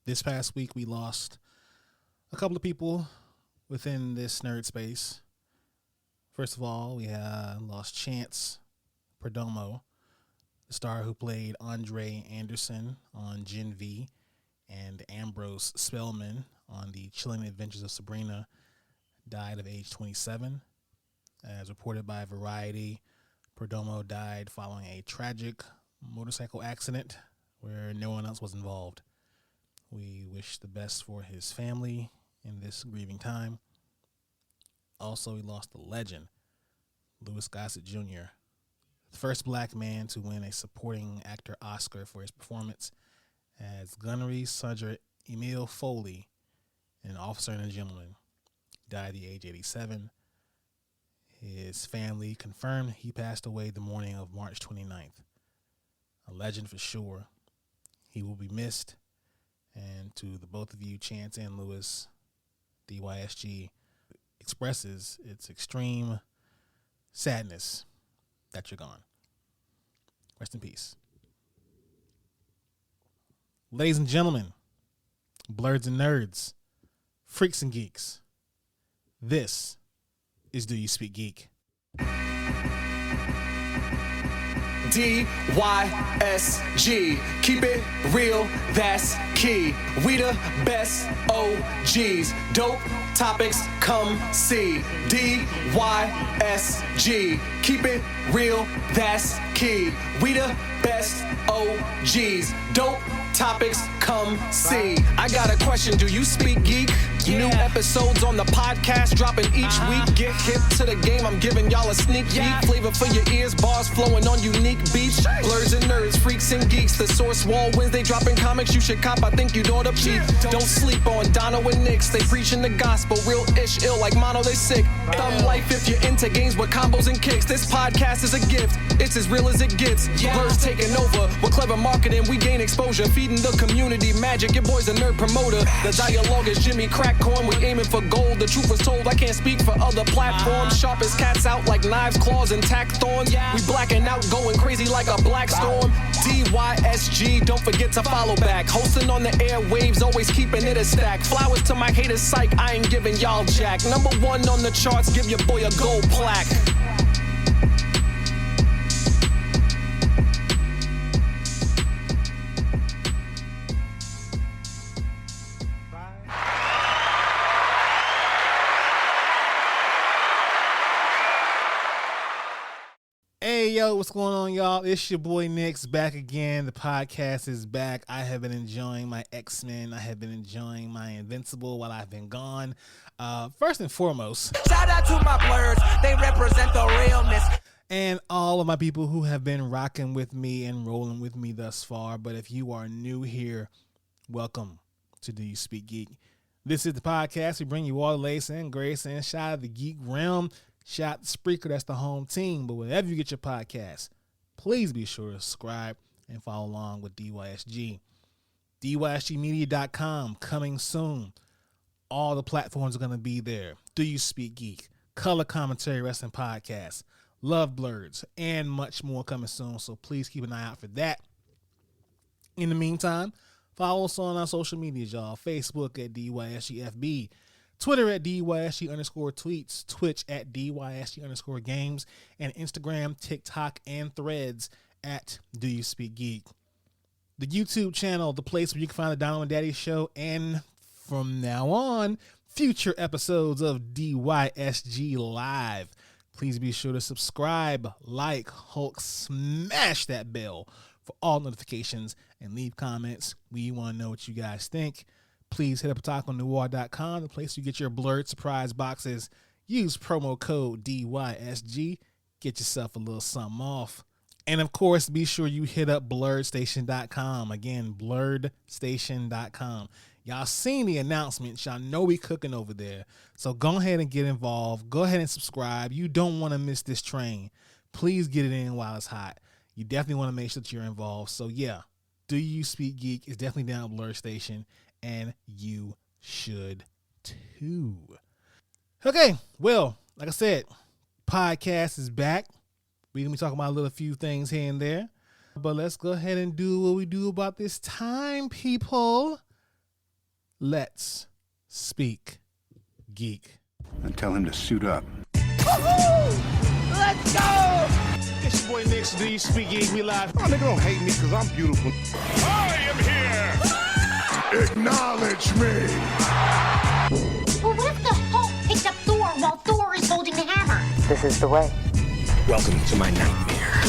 This past week, we lost a couple of people within this nerd space. First of all, we lost Chance Perdomo, the star who played Andre Anderson on Gen V and Ambrose Spellman on The Chilling Adventures of Sabrina, died of age 27. As reported by Variety, Perdomo died following a tragic motorcycle accident where no one else was involved. We wish the best for his family in this grieving time. Also, we lost a legend, Louis Gossett Jr., the first black man to win a supporting actor Oscar for his performance as Gunnery Sergeant Emil Foley, an officer and a gentleman. Died at the age 87. His family confirmed he passed away the morning of March 29th. A legend for sure. He will be missed. And to the both of you, Chance and Louis, DYSG expresses its extreme sadness that you're gone. Rest in peace. Ladies and gentlemen, blurs and nerds, freaks and geeks, this is Do You Speak Geek? DYSG, keep it real, that's key. We the best OGs, dope topics, come see. DYSG, keep it real, that's key. We the best OGs, dope topics, come see. I got a question, do you speak geek? New episodes on the podcast dropping each week. Get hip to the game, I'm giving y'all a sneak peek. Flavor for your ears, bars flowing on unique beats. Blurs and nerds, freaks and geeks. The Source Wall Wednesday dropping comics you should cop. I think you'd ought to peep. Don't sleep on Dono and Nix. They preaching the gospel, real ish, ill like mono, they sick. Thumb life if you're into games with combos and kicks. This podcast is a gift, it's as real as it gets. Blurs taking over, with clever marketing we gain exposure. Feeding the community magic, your boy's a nerd promoter. The dialogue is Jimmy Crackcorn, we aiming for gold. The truth was told, I can't speak for other platforms. Sharp as cats out like knives, claws, and tack thorns. We blacking out, going crazy like a black storm. DYSG, don't forget to follow back. Hosting on the airwaves, always keeping it a stack. Flowers to my haters, psych, I ain't giving y'all jack. Number one on the charts, give your boy a gold plaque. Hey, yo, what's going on, y'all? It's your boy Nix back again. The podcast is back. I have been enjoying my X-Men. I have been enjoying my Invincible while I've been gone. First and foremost, shout out to my blurs. They represent the realness. And all of my people who have been rocking with me and rolling with me thus far. But if you are new here, welcome to Do You Speak Geek? This is the podcast. We bring you all the latest and greatest inside of the geek realm. Shout out to Spreaker, that's the home team. But whenever you get your podcast, please be sure to subscribe and follow along with DYSG. DYSGmedia.com, coming soon. All the platforms are going to be there. Do You Speak Geek, Color Commentary Wrestling Podcast, Love Blurs, and much more coming soon. So please keep an eye out for that. In the meantime, follow us on our social medias, y'all. Facebook at DYSGFB. Twitter at DYSG_tweets, Twitch at DYSG_games, and Instagram, TikTok, and Threads at Do You Speak Geek. The YouTube channel, the place where you can find the Donald and Daddy Show, and from now on, future episodes of DYSG Live. Please be sure to subscribe, like, Hulk, smash that bell for all notifications, and leave comments. We want to know what you guys think. Please hit up otakunoir.com, the place you get your blurred surprise boxes. Use promo code DYSG. Get yourself a little something off. And, of course, be sure you hit up blurredstation.com. Again, blurredstation.com. Y'all seen the announcements. Y'all know we cooking over there. So go ahead and get involved. Go ahead and subscribe. You don't want to miss this train. Please get it in while it's hot. You definitely want to make sure that you're involved. So, yeah, Do You Speak Geek is definitely down at Blur Station. And you should too. Okay, well, like I said, podcast is back. We're going to be talking about a little few things here and there. But let's go ahead and do what we do about this time, people. Let's speak geek. And tell him to suit up. Let's go! It's your boy Nick, do you speak geek? We live. Oh, nigga don't hate me because I'm beautiful. I am here! Acknowledge me! Well, what if the Hulk picked up Thor while Thor is holding the hammer? This is the way. Welcome to my nightmare.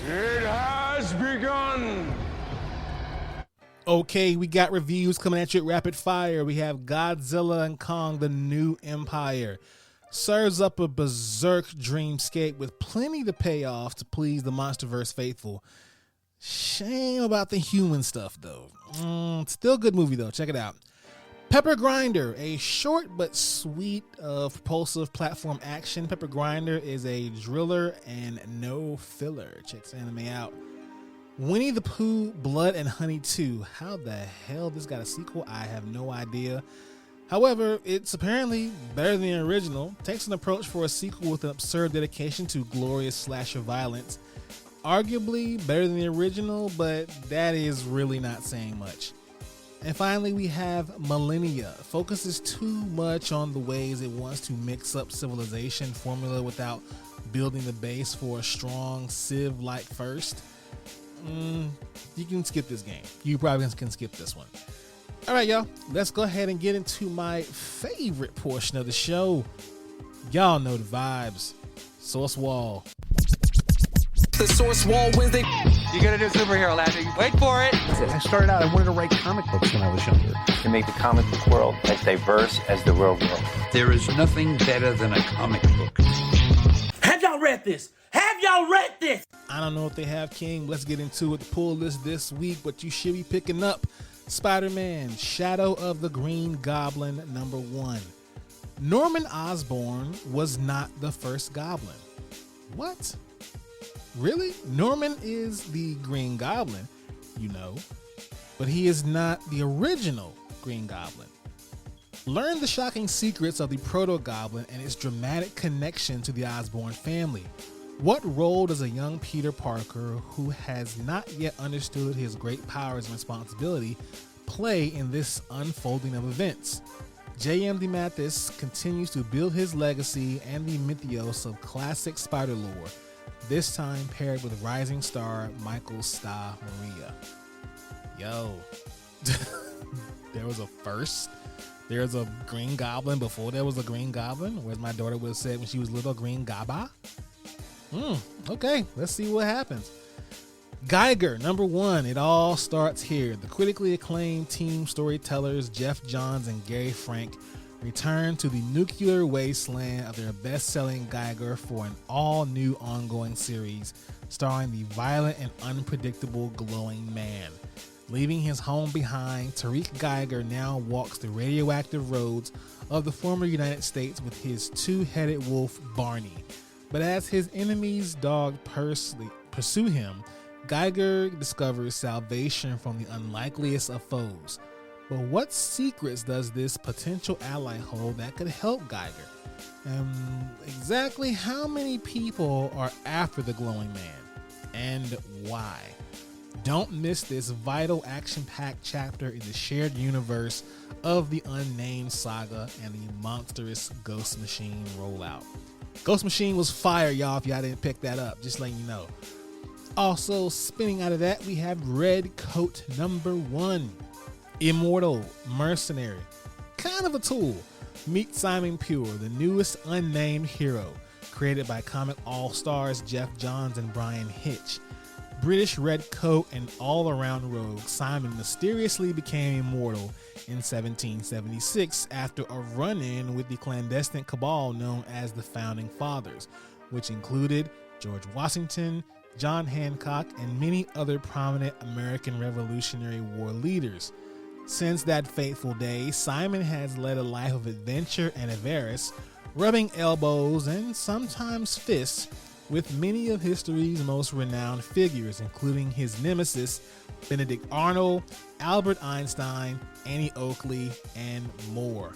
It has begun! Okay, we got reviews coming at you at rapid fire. We have Godzilla and Kong, the New Empire. Serves up a berserk dreamscape with plenty to pay off to please the MonsterVerse faithful. Shame about the human stuff, though. Still a good movie, though. Check it out. Pepper Grinder, a short but sweet propulsive platform action. Pepper Grinder is a driller and no filler. Check this anime out. Winnie the Pooh, Blood and Honey 2. How the hell this got a sequel? I have no idea. However, it's apparently better than the original. Takes an approach for a sequel with an absurd dedication to glorious slasher violence. Arguably better than the original, but that is really not saying much. And finally, we have Millennia. Focuses too much on the ways it wants to mix up civilization formula without building the base for a strong Civ-like first. You can skip this game. You probably can skip this one. All right, y'all. Let's go ahead and get into my favorite portion of the show. Y'all know the vibes. Source Wall. The source wall wins they. You're gonna do superhero landing. Wait for it. I started out, I wanted to write comic books when I was younger. To make the comic book world as diverse as the real world. There is nothing better than a comic book. Have y'all read this? Have y'all read this? I don't know if they have, King. Let's get into it. The pull list this week, but you should be picking up Spider-Man, Shadow of the Green Goblin, #1. Norman Osborn was not the first Goblin. What? Really? Norman is the Green Goblin, you know, but he is not the original Green Goblin. Learn the shocking secrets of the Proto-Goblin and its dramatic connection to the Osborn family. What role does a young Peter Parker, who has not yet understood his great powers and responsibility, play in this unfolding of events? J.M. DeMatteis continues to build his legacy and the mythos of classic Spider lore, this time paired with rising star Michael Sta Maria. Yo, there was a first. There's a Green Goblin before there was a Green Goblin, or as my daughter would have said when she was little, Green Gaba. Okay, let's see what happens. Geiger, #1. It all starts here. The critically acclaimed team storytellers Jeff Johns and Gary Frank return to the nuclear wasteland of their best-selling Geiger for an all-new ongoing series starring the violent and unpredictable Glowing Man. Leaving his home behind, Tariq Geiger now walks the radioactive roads of the former United States with his two-headed wolf, Barney. But as his enemies' dog pursue him, Geiger discovers salvation from the unlikeliest of foes. But what secrets does this potential ally hold that could help Geiger? And exactly how many people are after the Glowing Man? And why? Don't miss this vital action-packed chapter in the shared universe of the Unnamed Saga and the monstrous Ghost Machine rollout. Ghost Machine was fire, y'all, if y'all didn't pick that up. Just letting you know. Also, spinning out of that, we have Red Coat #1. Immortal, mercenary, kind of a tool. Meet Simon Pure, the newest unnamed hero, created by comic all-stars Jeff Johns and Brian Hitch. British redcoat and all-around rogue, Simon mysteriously became immortal in 1776 after a run-in with the clandestine cabal known as the Founding Fathers, which included George Washington, John Hancock, and many other prominent American Revolutionary War leaders. Since that fateful day, Simon has led a life of adventure and avarice, rubbing elbows and sometimes fists with many of history's most renowned figures, including his nemesis, Benedict Arnold, Albert Einstein, Annie Oakley, and more.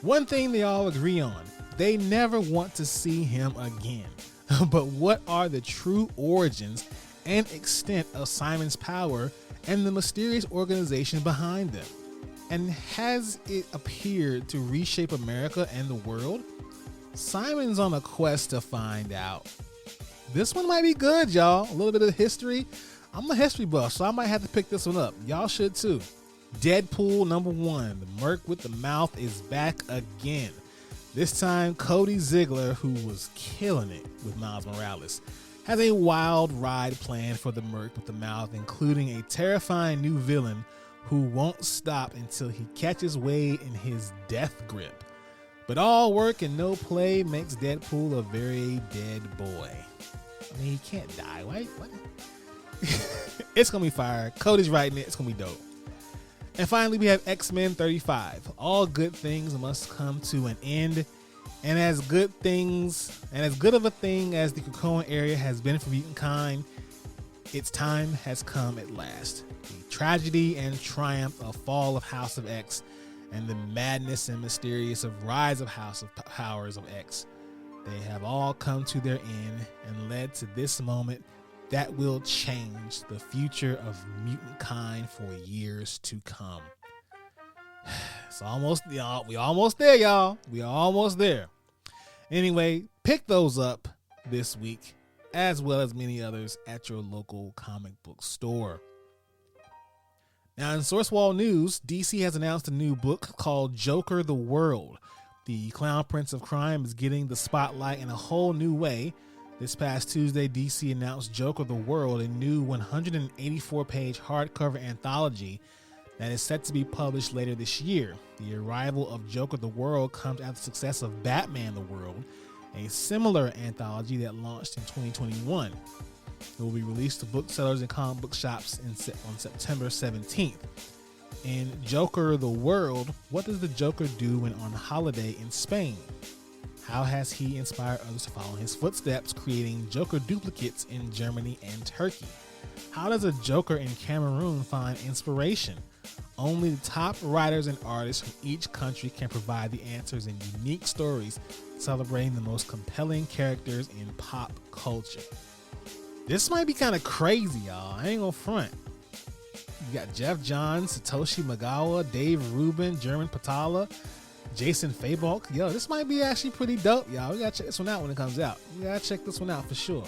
One thing they all agree on, they never want to see him again. But what are the true origins and extent of Simon's power and the mysterious organization behind them. And has it appeared to reshape America and the world? Simon's on a quest to find out. This one might be good, y'all. A little bit of history. I'm a history buff, so I might have to pick this one up. Y'all should too. Deadpool #1, the Merc with the Mouth, is back again. This time, Cody Ziegler, who was killing it with Miles Morales, has a wild ride planned for the Merc with the Mouth, including a terrifying new villain who won't stop until he catches Wade in his death grip. But all work and no play makes Deadpool a very dead boy. I mean, he can't die, right? What? It's gonna be fire. Cody's writing it. It's gonna be dope. And finally, we have X-Men 35. All good things must come to an end. And as good of a thing as the Krakoan area has been for mutant kind, its time has come at last. The tragedy and triumph of Fall of House of X and the madness and mysterious of Rise of House of Powers of X. They have all come to their end and led to this moment that will change the future of mutant kind for years to come. It's almost, y'all. We almost there, y'all. We are almost there. Anyway, pick those up this week, as well as many others at your local comic book store. Now, in Sourcewall News, DC has announced a new book called Joker the World. The Clown Prince of Crime is getting the spotlight in a whole new way. This past Tuesday, DC announced Joker the World, a new 184-page hardcover anthology that is set to be published later this year. The arrival of Joker the World comes after the success of Batman the World, a similar anthology that launched in 2021. It will be released to booksellers and comic book shops on September 17th. In Joker the World, what does the Joker do when on holiday in Spain? How has he inspired others to follow his footsteps, creating Joker duplicates in Germany and Turkey? How does a Joker in Cameroon find inspiration? Only the top writers and artists from each country can provide the answers in unique stories celebrating the most compelling characters in pop culture. This might be kind of crazy, y'all. I ain't gonna front. You got Jeff Johns, Satoshi Magawa, Dave Rubin, German Patala, Jason Fabok. Yo, this might be actually pretty dope, y'all. We gotta check this one out when it comes out. We gotta check this one out for sure.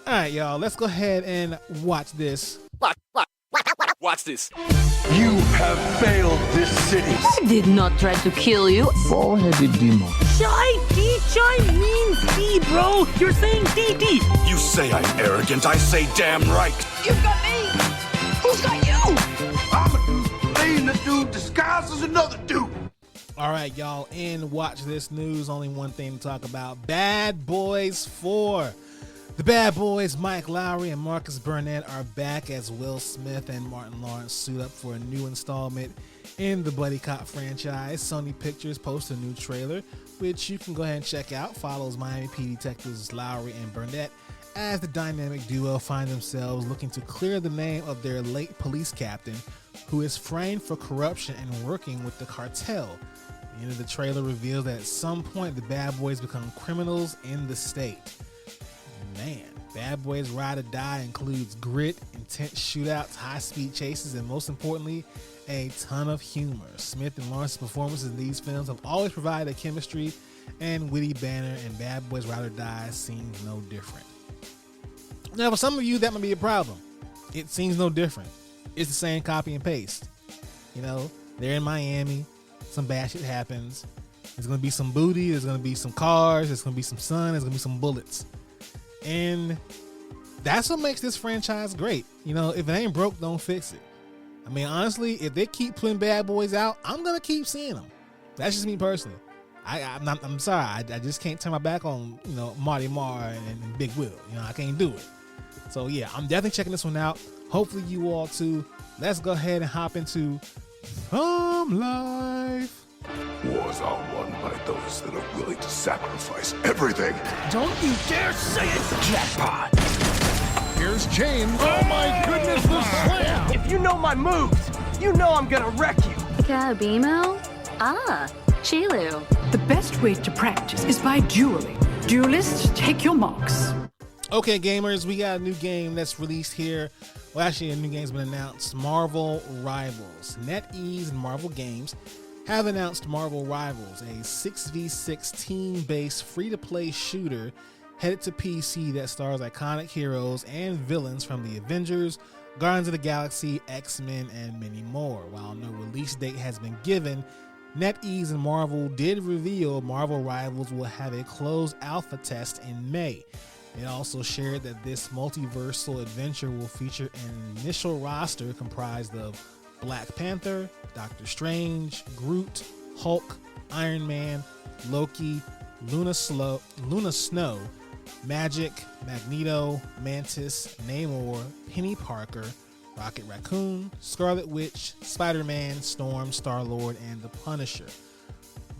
All right, y'all. Let's go ahead and watch this. Watch this. You have failed this city. I did not try to kill you. Ball-headed demo. Chai means D, bro. You're saying DD. You say I'm arrogant, I say damn right. You've got me. Who's got you? I'm a dude playing the dude disguised as another dude. All right, y'all. In Watch This News, only one thing to talk about. Bad Boys 4. The Bad Boys, Mike Lowry and Marcus Burnett, are back as Will Smith and Martin Lawrence suit up for a new installment in the Buddy Cop franchise. Sony Pictures posted a new trailer, which you can go ahead and check out. Follows Miami PD detectives Lowry and Burnett as the dynamic duo find themselves looking to clear the name of their late police captain, who is framed for corruption and working with the cartel. The end of the trailer reveals that at some point the Bad Boys become criminals in the state. Man, Bad Boys Ride or Die includes grit, intense shootouts, high-speed chases, and most importantly, a ton of humor. Smith and Lawrence's performances in these films have always provided a chemistry and witty banter, and Bad Boys Ride or Die seems no different. Now, for some of you, that might be a problem. It seems no different. It's the same copy and paste. You know, they're in Miami. Some bad shit happens. There's going to be some booty. There's going to be some cars. There's going to be some sun. There's going to be some bullets. And that's what makes this franchise great. You know, if it ain't broke, don't fix it. I mean, honestly, if they keep putting Bad Boys out, I'm going to keep seeing them. That's just me personally. I'm sorry. I just can't turn my back on, you know, Marty Marr and Big Will. You know, I can't do it. So, yeah, I'm definitely checking this one out. Hopefully you all too. Let's go ahead and hop into Thumb Life. Wars are won by those that are willing to sacrifice everything. Don't you dare say it's a jackpot. Here's James. Oh my goodness, the slam! If you know my moves, you know I'm gonna wreck you. Cabimo? Chilu. The best way to practice is by dueling. Duelists, take your marks. Okay, gamers, we got a new game that's released here Well, actually, a new game's been announced. Marvel Rivals. NetEase and Marvel Games have announced Marvel Rivals, a 6v6 team-based free-to-play shooter headed to PC that stars iconic heroes and villains from the Avengers, Guardians of the Galaxy, X-Men, and many more. While no release date has been given, NetEase and Marvel did reveal Marvel Rivals will have a closed alpha test in May. It also shared that this multiversal adventure will feature an initial roster comprised of Black Panther, Doctor Strange, Groot, Hulk, Iron Man, Loki, Luna Snow, Magic, Magneto, Mantis, Namor, Penny Parker, Rocket Raccoon, Scarlet Witch, Spider-Man, Storm, Star-Lord, and the Punisher.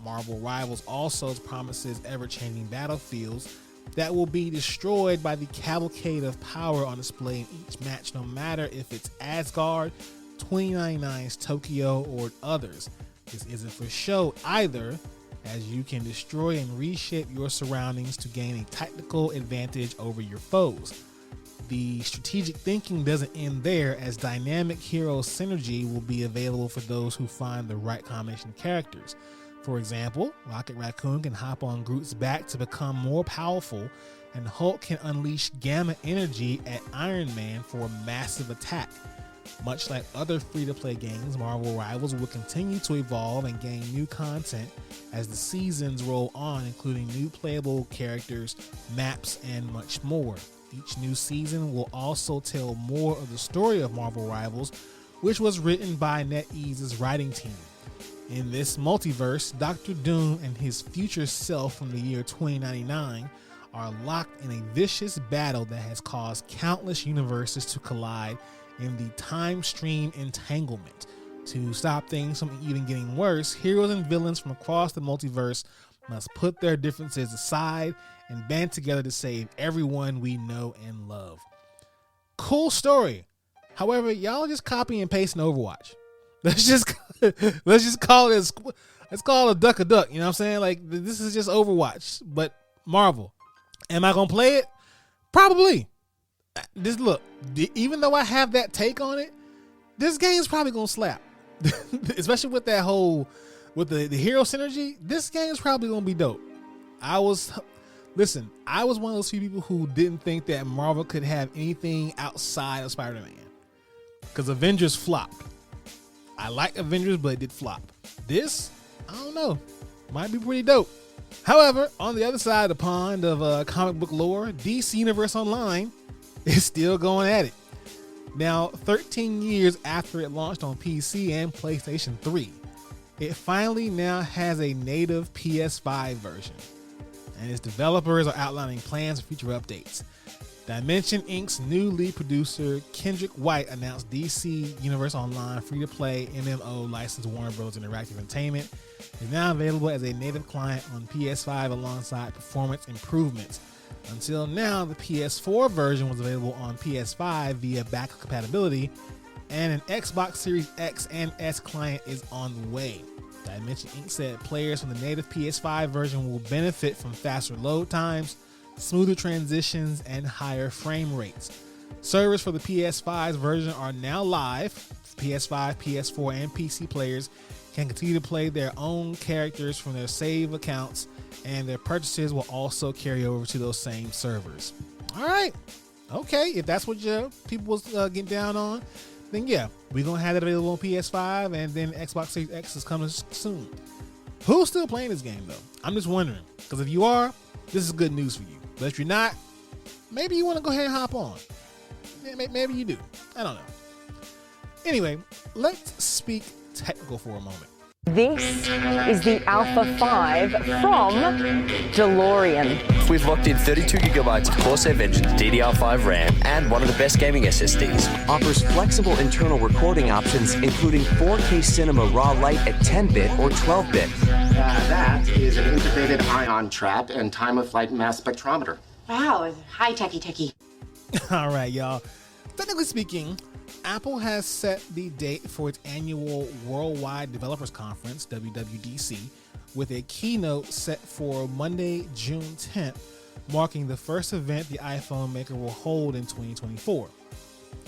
Marvel Rivals also promises ever-changing battlefields that will be destroyed by the cavalcade of power on display in each match, no matter if it's Asgard, 2099's Tokyo, or others. This isn't for show either, as you can destroy and reshape your surroundings to gain a tactical advantage over your foes. The strategic thinking doesn't end there, as dynamic hero synergy will be available for those who find the right combination of characters. For example, Rocket Raccoon can hop on Groot's back to become more powerful, and Hulk can unleash gamma energy at Iron Man for a massive attack. Much like other free-to-play games, Marvel Rivals will continue to evolve and gain new content as the seasons roll on, including new playable characters, maps, and much more. Each new season will also tell more of the story of Marvel Rivals, which was written by NetEase's writing team. In this multiverse, Doctor Doom and his future self from the year 2099 are locked in a vicious battle that has caused countless universes to collide in the time stream entanglement. To stop things from even getting worse, heroes and villains from across the multiverse must put their differences aside and band together to save everyone we know and love. Cool story. However, y'all just copy and paste in Overwatch. Let's just call it let's call it a duck, you know what I'm saying? Like, this is just Overwatch, but Marvel. Am I gonna play it? Probably. Just look, even though I have that take on it, this game's probably gonna slap. Especially with that whole, with the hero synergy, this game's probably gonna be dope. I was one of those few people who didn't think that Marvel could have anything outside of Spider-Man, because Avengers flopped. I like Avengers, but it did flop. This, I don't know, might be pretty dope. However, on the other side of the pond of comic book lore, DC Universe Online is still going at it. Now, 13 years after it launched on PC and PlayStation 3, it finally now has a native PS5 version, and its developers are outlining plans for future updates. Dimension Inc.'s new lead producer, Kendrick White, announced DC Universe Online free-to-play MMO licensed Warner Bros. Interactive Entertainment is now available as a native client on PS5 alongside performance improvements. Until now, the PS4 version was available on PS5 via backward compatibility, and an Xbox Series X and S client is on the way. Dimension Inc. said players from the native PS5 version will benefit from faster load times, smoother transitions, and higher frame rates. Servers for the PS5's version are now live. PS5, PS4, and PC players can continue to play their own characters from their save accounts, and their purchases will also carry over to those same servers. All right. Okay, if that's what your people was getting down on, then yeah, we're going to have it available on PS5, and then Xbox Series X is coming soon. Who's still playing this game, though? I'm just wondering, because if you are, this is good news for you. But if you're not, maybe you want to go ahead and hop on. Maybe you do. I don't know. Anyway, let's speak technical for a moment. This is the Alpha 5 from DeLorean. We've locked in 32 gigabytes of Corsair Vengeance DDR5 RAM and one of the best gaming SSDs. Offers flexible internal recording options, including 4K Cinema Raw Light at 10-bit or 12-bit. That is an integrated ion trap and time-of-flight mass spectrometer. Wow, hi, techie. All right, y'all. Technically speaking, Apple has set the date for its annual Worldwide Developers Conference, WWDC, with a keynote set for Monday, June 10th, marking the first event the iPhone maker will hold in 2024.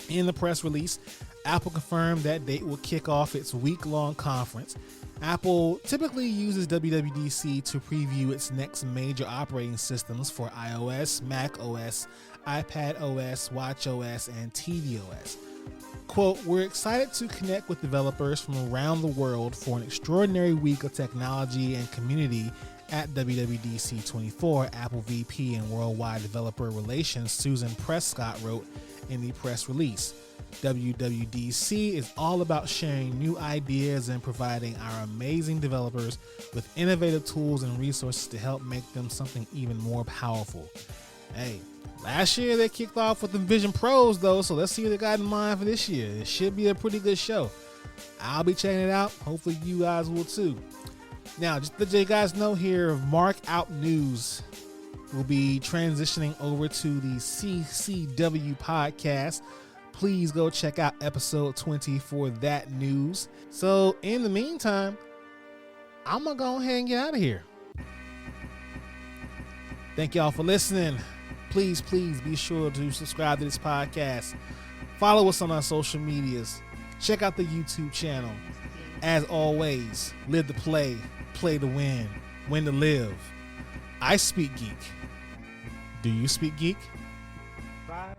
In the press release, Apple confirmed that date will kick off its week-long conference. Apple typically uses WWDC to preview its next major operating systems for iOS, Mac OS, iPad OS, Watch OS, and tvOS. Quote, "We're excited to connect with developers from around the world for an extraordinary week of technology and community at WWDC 24, Apple VP and Worldwide Developer Relations Susan Prescott wrote in the press release. WWDC is all about sharing new ideas and providing our amazing developers with innovative tools and resources to help make them something even more powerful." Hey, last year they kicked off with the Vision Pros though, so let's see what they got in mind for this year. It should be a pretty good show. I'll be checking it out. Hopefully you guys will too. Now, just to let you guys know here, Mark Out News will be transitioning over to the CCW podcast. Please go check out episode 20 for that news. So in the meantime, I'm going to go ahead and get out of here. Thank y'all for listening. Please be sure to subscribe to this podcast. Follow us on our social medias. Check out the YouTube channel. As always, live to play, play to win, win to live. I speak geek. Do you speak geek? Bye.